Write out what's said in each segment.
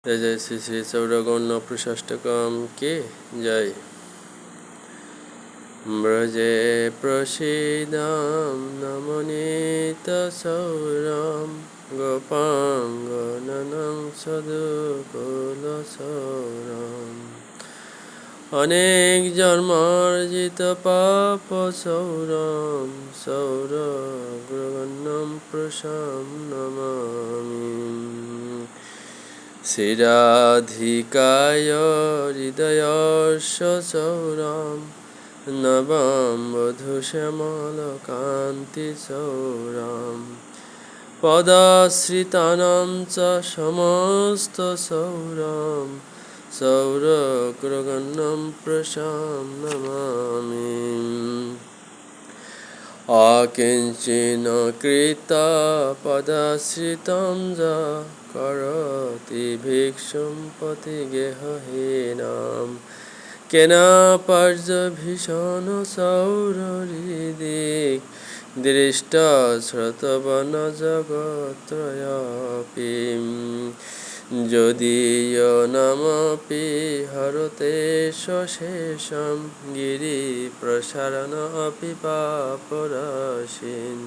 जय जय श्री श्री सौरगौण प्रशाष्टकम के जय। व्रजे प्रसीदं नमनीतसौरं गोपाङ्गननं सदुकुलसौरम् अनेक जन्मार्जित पापसौरं सौरगुरुवन्नं पुरुषं नमामि। श्रीराधिकाय हृदयस्य सौरं नवं वधूश्यामलकान्तिसौरं पदाश्रितानां च समस्तसौरं सौरगुरुगणं पुरुषं नमामि। अकिञ्चन कृता पदाश्रितं च करोति भिक्षुं पतिगेहहीनां केनापर्यभीषण सौरहृदिक् दृष्टा श्रुतवनजगत्त्रयमपि যদীয়নামপি হরতে সশেষম গিরিপ্রসারণপি পাপরাশিন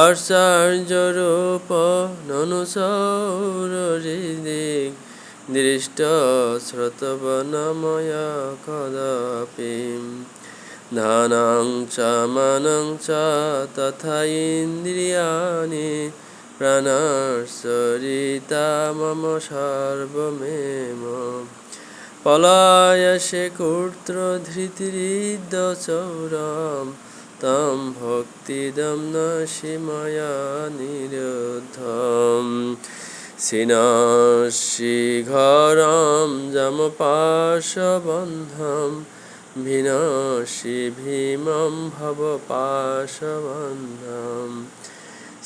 আশ্চর্যরূপ ননু সৌরহৃদিক দৃষ্ট শ্রুতবনময়া কদাপি ধানাং চ মানং চ তথা ইন্দ্রিয়াণি প্রাণার্সরিতা মম সর্বমেম পলায়সে কুত্র ধৃতিরিদ্যচৌরম তম ভক্তিদম নাশি ময়া নিরুদ্ধম সিনাশি ঘরম যমপাশবন্ধম ভিনাশি ভীমম ভবপাশবন্ধম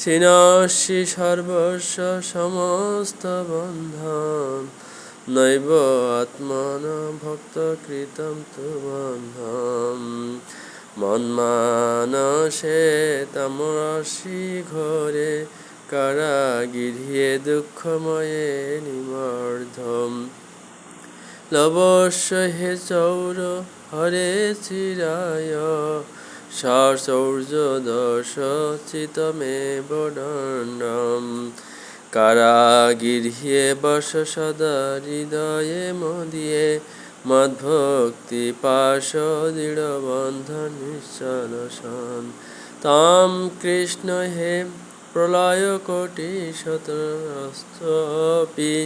সিনাশি সর্বস্ব সমস্ত বন্ধন নৈব আত্মন ভক্তকৃতম তু বন্ধন মন্মানসে তমসি ঘোরে কারাগৃহে দুঃখময়ে নিমর্ধম লবস্য হে চৌর হরে চিরায় সশৌর্য দশ চিতমেব দণ্ডম কারাগৃহে বস সদা হৃদয়ে মদিয়ে মদ্ভক্তি পাশ দৃঢ় বন্ধন নিশ্চলসন তাম কৃষ্ণ হে প্রলয় কোটি শতরস্তপি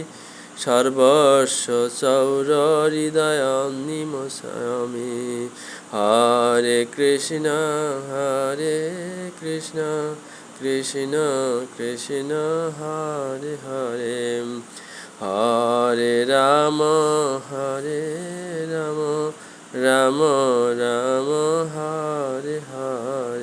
সর্বস্ব চৌর হৃদয়ম নিমসামি। হরে কৃষ্ণ কৃষ্ণ কৃষ্ণ হরে হরে হরে রাম রাম রাম হরে হরে।